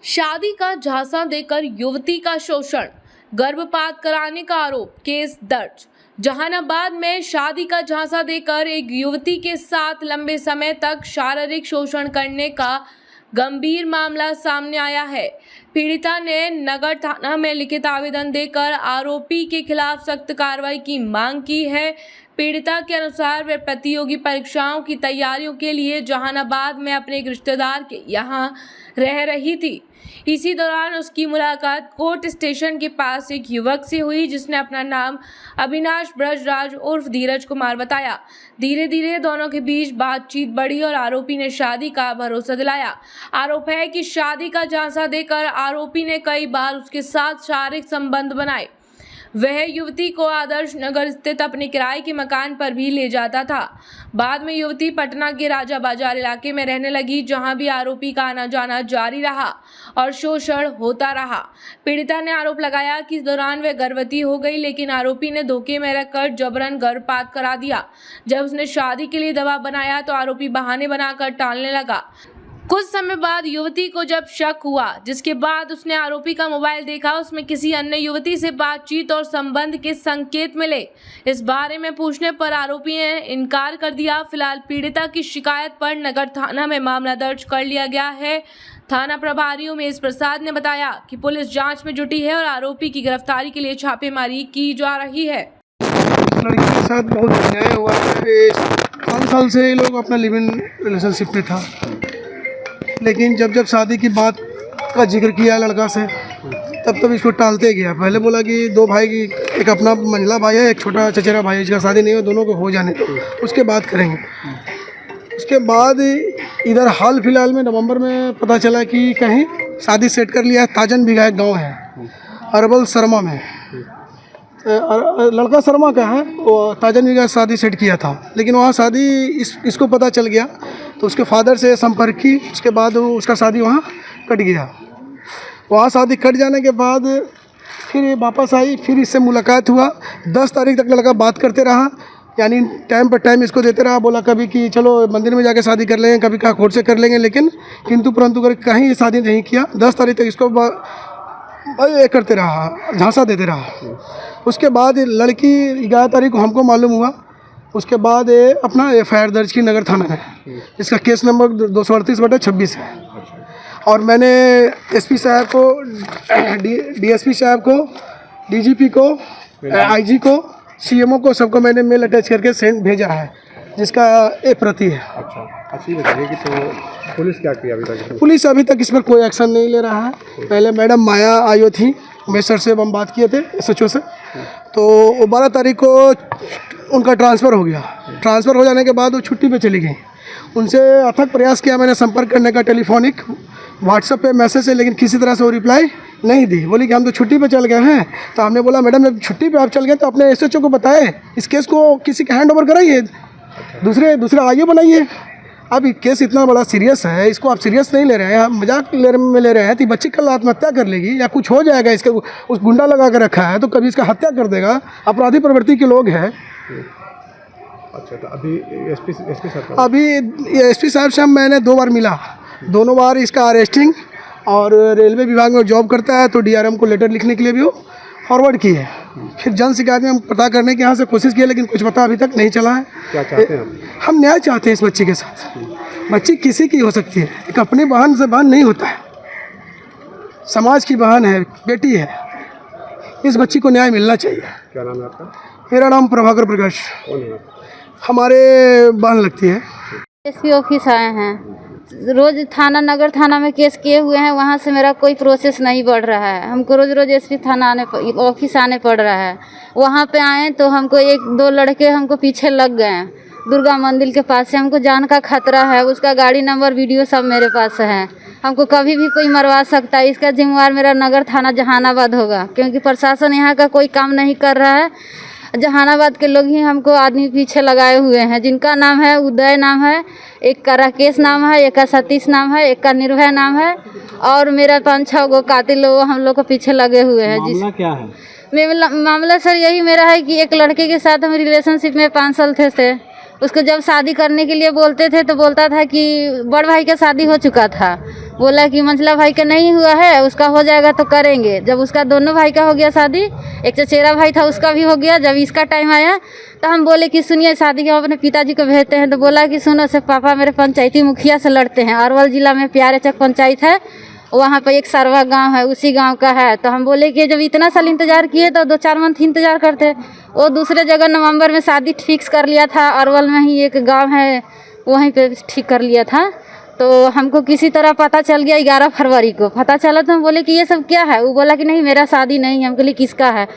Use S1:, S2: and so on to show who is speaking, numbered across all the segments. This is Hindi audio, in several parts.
S1: शादी का झांसा देकर युवती का शोषण, गर्भपात कराने का आरोप, केस दर्ज। जहानाबाद में शादी का झांसा देकर एक युवती के साथ लंबे समय तक शारीरिक शोषण करने का गंभीर मामला सामने आया है। पीड़िता ने नगर थाना में लिखित आवेदन देकर आरोपी के खिलाफ सख्त कार्रवाई की मांग की है। पीड़िता के अनुसार वे प्रतियोगी परीक्षाओं की तैयारियों के लिए जहानाबाद में अपने एक रिश्तेदार के यहां रह रही थी। इसी दौरान उसकी मुलाकात कोर्ट स्टेशन के पास एक युवक से हुई, जिसने अपना नाम अविनाश ब्रजराज उर्फ धीरज कुमार बताया। धीरे धीरे दोनों के बीच बातचीत बढ़ी और आरोपी ने शादी का भरोसा दिलाया। आरोप है कि शादी का झांसा देकर आरोपी ने कई बार उसके साथ शारीरिक संबंध बनाए। वह युवती को आदर्श नगर स्थित अपने किराए के मकान पर भी ले जाता था। बाद में युवती पटना के राजा बाजार इलाके में रहने लगी, जहां भी आरोपी का आना जाना जारी रहा और शोषण होता रहा। पीड़िता ने आरोप लगाया कि इस दौरान वह गर्भवती हो गई, लेकिन आरोपी ने धोखे में रखकर जबरन गर्भपात करा दिया। जब उसने शादी के लिए दबाव बनाया तो आरोपी बहाने बनाकर टालने लगा। कुछ समय बाद युवती को जब शक हुआ, जिसके बाद उसने आरोपी का मोबाइल देखा, उसमें किसी अन्य युवती से बातचीत और संबंध के संकेत मिले। इस बारे में पूछने पर आरोपी ने इनकार कर दिया। फिलहाल पीड़िता की शिकायत पर नगर थाना में मामला दर्ज कर लिया गया है। थाना प्रभारी उमेश प्रसाद ने बताया कि पुलिस जांच में जुटी है और आरोपी की गिरफ्तारी के लिए छापेमारी की जा रही है।
S2: लड़की के साथ बहुत अन्याय हुआ है। 5 साल से ये लोग अपना लिव इन रिलेशनशिप में था, लेकिन जब शादी की बात का जिक्र किया लड़का से, तब इसको टालते गया। पहले बोला कि 2 भाई की, एक अपना मंझला भाई है, एक छोटा चचेरा भाई है, इसका शादी नहीं हो, दोनों को हो जाने दो, उसके बाद करेंगे। उसके बाद इधर हाल फिलहाल में नवंबर में पता चला कि कहीं शादी सेट कर लिया है। ताजन बिघा एक गाँव है अरबल शर्मा में, लड़का शर्मा का है, वो ताजन बिघा शादी सेट किया था, लेकिन वहाँ शादी इसको पता चल गया तो उसके फादर से संपर्क की। उसके बाद उसका शादी वहाँ कट गया। वहाँ शादी कट जाने के बाद फिर ये वापस आई, फिर इससे मुलाकात हुआ। 10 तारीख तक लड़का बात करते रहा, यानी टाइम पर टाइम इसको देते रहा। बोला कभी कि चलो मंदिर में जाके शादी कर लेंगे, कभी कहा कोर्ट से कर लेंगे, लेकिन किंतु परंतु कर कहीं शादी नहीं किया। 10 तारीख तक इसको ये करते रहा, झांसा देते रहा। उसके बाद लड़की 11 तारीख को हमको मालूम हुआ। उसके बाद अपना FIR दर्ज की नगर थाना में, इसका केस नंबर 238/26 है। और मैंने SP साहब को, DSP साहब को, DGP को, IG को, CMO को, सबको मैंने मेल अटैच करके भेजा है, जिसका एक प्रति है।
S3: अच्छी बताइए कि तो पुलिस क्या किया अभी तक?
S2: पुलिस अभी तक इस पर कोई एक्शन नहीं ले रहा है। पहले मैडम माया आयो थी, उमेश सर से हम बात किए थे, SHO से, तो 12 तारीख को उनका ट्रांसफ़र हो गया। ट्रांसफ़र हो जाने के बाद वो छुट्टी पे चली गई। उनसे अथक प्रयास किया मैंने संपर्क करने का, टेलीफोनिक, व्हाट्सएप पे मैसेज से, लेकिन किसी तरह से वो रिप्लाई नहीं दी। बोली कि हम तो छुट्टी पे चल गए हैं। तो हमने बोला मैडम जब छुट्टी पे आप चल गए तो अपने SHO को बताए, इस केस को किसी के हैंड ओवर कराइए, दूसरे आगे बनाइए। अब ये केस इतना बड़ा सीरियस है, इसको आप सीरियस नहीं ले रहे हैं, मजाक में ले रहे हैं, तो बच्ची कल आत्महत्या कर लेगी या कुछ हो जाएगा। इसके उस गुंडा लगा कर रखा है तो कभी इसका हत्या कर देगा। अपराधी प्रवृत्ति के लोग हैं।
S3: अच्छा, तो अभी SP साहब,
S2: अभी SP साहब से मैंने 2 बार मिला, दोनों बार इसका अरेस्टिंग, और रेलवे विभाग में जॉब करता है तो DRM को लेटर लिखने के लिए भी वो फॉरवर्ड की है। फिर जन शिकायत में हम पता करने की यहाँ से कोशिश की, लेकिन कुछ पता अभी तक नहीं चला है।
S3: क्या चाहते हैं
S2: हम न्याय चाहते हैं इस बच्ची के साथ। बच्ची किसी की हो सकती है, एक अपनी बहन से बहन नहीं होता है, समाज की बहन है, बेटी है। इस बच्ची को न्याय मिलना चाहिए।
S3: क्या नाम है आपका?
S2: मेरा नाम प्रभाकर प्रकाश, हमारे बहन लगती है।
S4: SP ऑफिस आए हैं, रोज थाना, नगर थाना में केस किए हुए हैं, वहाँ से मेरा कोई प्रोसेस नहीं बढ़ रहा है। हमको रोज SP थाना ऑफिस आने पड़ रहा है। वहाँ पे आए तो हमको 1-2 लड़के हमको पीछे लग गए हैं, दुर्गा मंदिर के पास से। हमको जान का खतरा है, उसका गाड़ी नंबर वीडियो सब मेरे पास है। हमको कभी भी कोई मरवा सकता है। इसका जिम्मेवार मेरा नगर थाना जहानाबाद होगा, क्योंकि प्रशासन यहाँ का कोई काम नहीं कर रहा है। जहानाबाद के लोग ही हमको आदमी पीछे लगाए हुए हैं, जिनका नाम है उदय नाम है, एक का राकेश नाम है, एक का सतीश नाम है, एक का निर्भय नाम है, और मेरा 5-6 गो कातिल लोग हम लोग को पीछे लगे हुए हैं।
S3: मामला क्या है?
S4: मामला सर यही मेरा है कि एक लड़के के साथ हम रिलेशनशिप में 5 साल थे। उसको जब शादी करने के लिए बोलते थे तो बोलता था कि बड़ भाई का शादी हो चुका था, बोला कि मंझला भाई का नहीं हुआ है, उसका हो जाएगा तो करेंगे। जब उसका दोनों भाई का हो गया शादी, एक चचेरा भाई था उसका भी हो गया, जब इसका टाइम आया तो हम बोले कि सुनिए शादी के हम अपने पिताजी को भेजते हैं। तो बोला कि सुनो से पापा मेरे पंचायती मुखिया से लड़ते हैं, अरवल जिला में प्यारेचक पंचायत है, वहाँ पर एक सरवा गांव है, उसी गांव का है। तो हम बोले कि जब इतना साल इंतज़ार किए तो 2-4 मंथ इंतज़ार करते। वो दूसरे जगह नवंबर में शादी फिक्स कर लिया था, अरवल में ही एक गांव है वहीं पे ठीक कर लिया था। तो हमको किसी तरह पता चल गया 11 फरवरी को पता चला, तो हम बोले कि ये सब क्या है। वो बोला कि नहीं मेरा शादी नहीं है। हम बोले किसका है?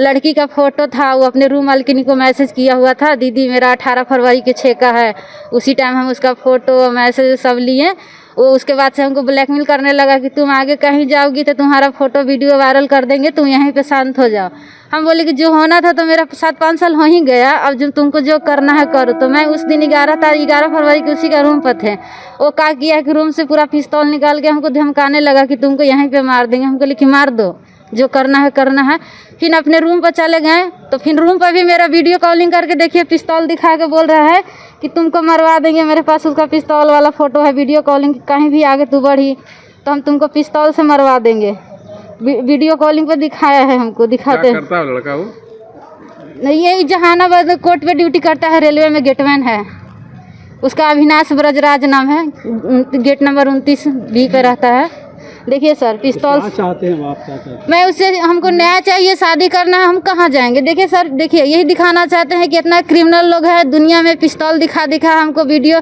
S4: लड़की का फ़ोटो था, वो अपने रूम मालकिनी को मैसेज किया हुआ था, दीदी मेरा 18 फरवरी के 6 का है। उसी टाइम हम उसका फ़ोटो मैसेज सब लिए। वो उसके बाद से हमको ब्लैकमेल करने लगा कि तुम आगे कहीं जाओगी तो तुम्हारा फ़ोटो वीडियो वायरल कर देंगे, तुम यहीं पे शांत हो जाओ। हम बोले कि जो होना था तो मेरा 7-5 साल हो ही गया, अब जो तुमको जो करना है करो। तो मैं उस दिन 11 फरवरी के उसी का रूम पर थे। वो क्या किया कि रूम से पूरा पिस्तौल निकाल के हमको धमकाने लगा कि तुमको यहीं पे मार देंगे। हम बोले कि मार दो, जो करना है करना है। फिर अपने रूम पर चले गए, तो फिर रूम पर भी मेरा वीडियो कॉलिंग करके देखिए पिस्तौल दिखा के बोल रहा है कि तुमको मरवा देंगे। मेरे पास उसका पिस्तौल वाला फ़ोटो है, वीडियो कॉलिंग, कहीं भी आगे तू बढ़ी तो हम तुमको पिस्तौल से मरवा देंगे। वीडियो कॉलिंग पर दिखाया है हमको, दिखाते हैं।
S3: करता है लड़का वो?
S4: नहीं, ये जहानाबाद कोर्ट पे ड्यूटी करता है, रेलवे में गेटमैन है। उसका अविनाश ब्रजराज नाम है, गेट नंबर 29 बी पे रहता है। देखिए सर पिस्तौल
S3: चाहते हैं आप? क्या चाहते हैं?
S4: मैं उससे, हमको न्याय चाहिए, शादी करना है, हम कहाँ जाएंगे? देखिए सर, देखिए यही दिखाना चाहते हैं कि इतना क्रिमिनल लोग हैं दुनिया में, पिस्तौल दिखा हमको वीडियो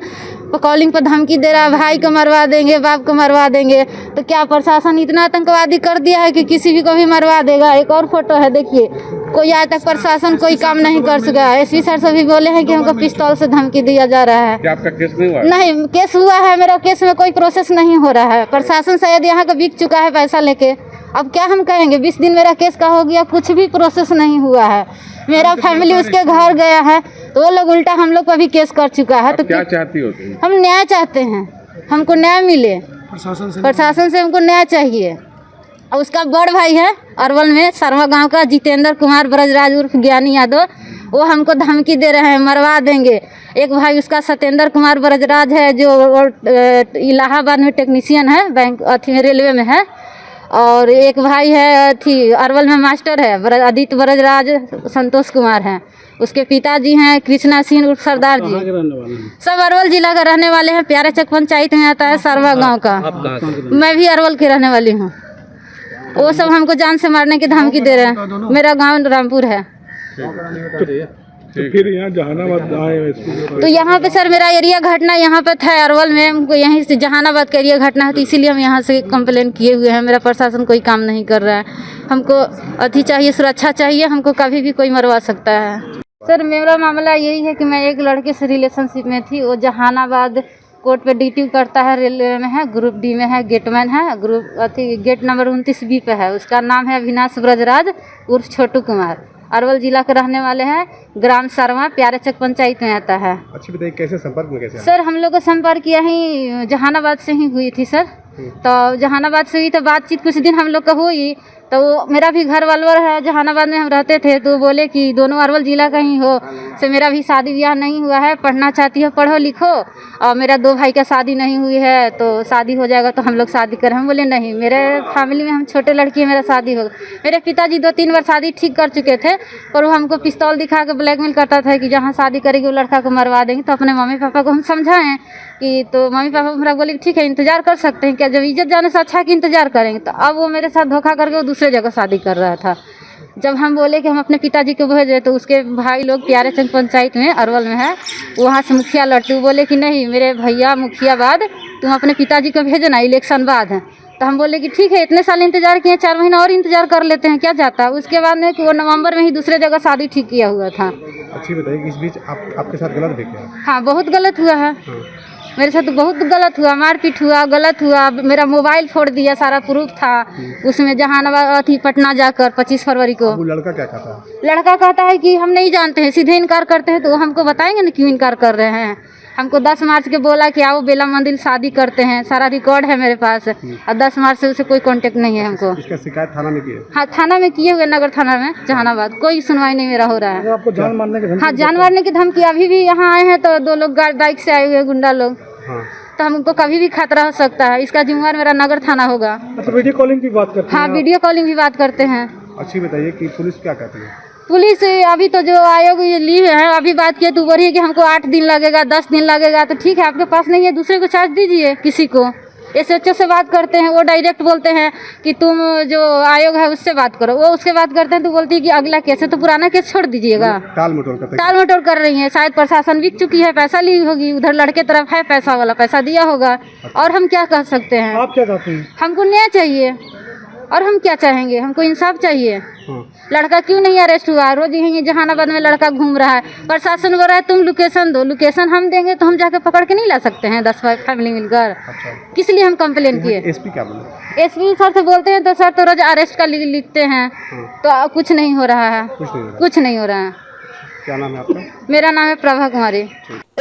S4: कॉलिंग पर धमकी दे रहा है, भाई को मरवा देंगे, बाप को मरवा देंगे। तो क्या प्रशासन इतना आतंकवादी कर दिया है कि किसी भी को भी मरवा देगा? एक और फोटो है देखिए, कोई आज तक प्रशासन कोई काम नहीं कर सका। एसपी सर से भी बोले हैं कि हमको पिस्तौल से धमकी दिया जा रहा है।
S3: क्या आपका केस नहीं हुआ?
S4: नहीं, केस हुआ है, मेरा केस में कोई प्रोसेस नहीं हो रहा है। प्रशासन शायद यहाँ का बिक चुका है पैसा लेके। अब क्या हम कहेंगे? 20 दिन मेरा केस का हो गया, कुछ भी प्रोसेस नहीं हुआ है। मेरा फैमिली उसके घर गया है, तो वो लोग उल्टा हम लोग पर भी केस कर चुका है। तो
S3: क्या चाहती हो तुम?
S4: हम न्याय चाहते हैं, हमको न्याय मिले, प्रशासन से हमको न्याय चाहिए। और उसका बड़ भाई है अरवल में सरवा गांव का, जितेंद्र कुमार ब्रजराज उर्फ ज्ञानी यादव, वो हमको धमकी दे रहे हैं, मरवा देंगे। एक भाई उसका सत्येंद्र कुमार ब्रजराज है, जो इलाहाबाद में टेक्नीशियन है, बैंक अथी में रेलवे में है। और एक भाई है अथी अरवल में मास्टर है, आदित्य ब्रजराज संतोष कुमार हैं। उसके पिताजी हैं कृष्णा सिंह उर्फ सरदार जी। सब अरवल जिला का रहने वाले हैं, प्यारेचक पंचायत में आता है सरवा गांव का। मैं भी अरवल की रहने वाली हूँ। वो सब हमको जान से मारने की धमकी दे रहे हैं। मेरा गांव रामपुर है।
S3: तो फिर यहाँ जहानाबाद आए?
S4: तो यहाँ पे सर मेरा एरिया घटना यहाँ पे था अरवल में, हमको यहीं से जहानाबाद का एरिया घटना है, तो इसीलिए हम यहाँ से कंप्लेन किए हुए हैं। मेरा प्रशासन कोई काम नहीं कर रहा है, हमको अथी चाहिए, सुरक्षा चाहिए, हमको कभी भी कोई मरवा सकता है। सर मेरा मामला यही है कि मैं एक लड़के से रिलेशनशिप में थी, वो जहानाबाद कोर्ट पे ड्यूटी करता है, रेलवे में है, ग्रुप डी में है, गेटमैन है, ग्रुप अथी गेट नंबर 29 बी पे है। उसका नाम है अविनाश ब्रजराज उर्फ छोटू कुमार। अरवल जिला के रहने वाले हैं, ग्राम सरवा प्यारेचक पंचायत में आता है।
S3: अच्छा बताइए, कैसे संपर्क में कैसे?
S4: सर हम लोग को संपर्क यहीं जहानाबाद से ही हुई थी सर। तो जहानाबाद से हुई तो बातचीत कुछ दिन हम लोग का हुई। तो मेरा भी घर वालवर है, जहानाबाद में हम रहते थे, तो बोले कि दोनों अरवल जिला का ही हो, से मेरा भी शादी ब्याह नहीं हुआ है, पढ़ना चाहती हो पढ़ो लिखो, और मेरा 2 भाई का शादी नहीं हुई है, तो शादी हो जाएगा तो हम लोग शादी करें। हम बोले नहीं, मेरे फैमिली में हम छोटे लड़की है, मेरा शादी होगा। मेरे पिताजी 2-3 बार शादी ठीक कर चुके थे, पर वो हमको पिस्तौल दिखा के ब्लैकमेल करता था कि जहाँ शादी करेगी वो लड़का को मरवा देंगे। तो अपने मम्मी पापा को हम समझाएं कि, तो मम्मी पापा हमारा बोले ठीक है इंतज़ार कर सकते हैं क्या, जब इज्जत जाने से अच्छा कि इंतज़ार करेंगे। तो अब वो मेरे साथ धोखा करके वो दूसरे जगह शादी कर रहा था। जब हम बोले कि हम अपने पिताजी को भेजे, तो उसके भाई लोग प्यारेचक पंचायत में अरवल में है, वहाँ से मुखिया लड़ते, वो बोले कि नहीं मेरे भैया मुखिया बाद तुम अपने पिताजी को भेजना, इलेक्शन बाद है। तो हम बोले कि ठीक है, इतने साल इंतजार किए, 4 महीना और इंतजार कर लेते हैं, क्या जाता है। उसके बाद में कि वो नवंबर में ही दूसरे जगह शादी ठीक किया हुआ था।
S3: अच्छी बताइए, इस बीच आपके साथ गलत भी किया?
S4: हाँ बहुत गलत हुआ है, मेरे साथ बहुत गलत हुआ, मारपीट हुआ, गलत हुआ। मेरा मोबाइल फोड़ दिया, सारा प्रूफ था उसमें, जहानाबाद अथी पटना जाकर 25 फरवरी को।
S3: वो लड़का क्या कहता है?
S4: लड़का कहता है कि हम नहीं जानते हैं, सीधे इनकार करते हैं। तो हमको बताएंगे ना क्यों इनकार कर रहे हैं। हमको 10 मार्च के बोला कि आओ बेला मंदिर शादी करते हैं, सारा रिकॉर्ड है मेरे पास, और 10 मार्च से उसे कोई कांटेक्ट नहीं है हमको।
S3: इसका शिकायत थाना में की है?
S4: हाँ, थाना में किए हुए, नगर थाना में जहानाबाद, कोई सुनवाई नहीं मेरा हो रहा है।
S3: आपको जान मारने की
S4: हाँ, जान मारने की धमकी। अभी भी यहाँ आए हैं तो 2 लोग बाइक से आए हुए हैं, गुंडा लोग,
S3: हाँ।
S4: तो हमको कभी भी खतरा हो सकता है। इसका जिम्मेवार मेरा नगर थाना होगा।
S3: अच्छा, वीडियो कॉलिंग की बात करते हैं?
S4: हाँ, वीडियो कॉलिंग भी बात करते हैं।
S3: अच्छी बताइए कि पुलिस क्या कहती है?
S4: पुलिस अभी तो जो आयोग ये ली है, अभी बात किए तो बोल रही है कि हमको 8 दिन लगेगा, 10 दिन लगेगा। तो ठीक है, आपके पास नहीं है, दूसरे को चार्ज दीजिए। किसी को SHO से बात करते हैं, वो डायरेक्ट बोलते हैं कि तुम जो आयोग है उससे बात करो। वो उसके बात करते हैं तो बोलती है कि अगला केस है, तो पुराना केस छोड़ दीजिएगा।
S3: टाल मटोल करते हैं।
S4: टाल मटोल कर रही है। शायद प्रशासन बिक चुकी है, पैसा ली होगी, उधर लड़के तरफ है पैसा वाला, पैसा दिया होगा। और हम क्या कह सकते हैं?
S3: आप क्या चाहते हैं?
S4: हमको न्याय चाहिए। और हम क्या चाहेंगे? हमको इंसाफ चाहिए।
S3: हाँ।
S4: लड़का क्यों नहीं अरेस्ट हुआ? रोज यहीं जहानाबाद में लड़का घूम रहा है। प्रशासन बोल रहा है तुम लोकेशन दो, लोकेशन हम देंगे तो हम जाके पकड़ के नहीं ला सकते हैं 10 फैमिली मिलकर?
S3: अच्छा,
S4: किस लिए हम कंप्लेन किए?
S3: एसपी क्या बोले?
S4: एसपी सर से बोलते हैं तो सर तो रोज अरेस्ट का लिखते हैं।
S3: हाँ।
S4: तो कुछ नहीं हो रहा है,
S3: कुछ नहीं हो रहा।
S4: कुछ नहीं हो रहा है।
S3: क्या नाम है आपका?
S4: मेरा नाम है प्रभा कुमारी।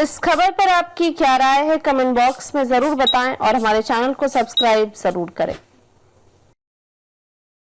S5: इस खबर पर आपकी क्या राय है, कमेंट बॉक्स में जरूर बताएं और हमारे चैनल को सब्सक्राइब जरूर करें।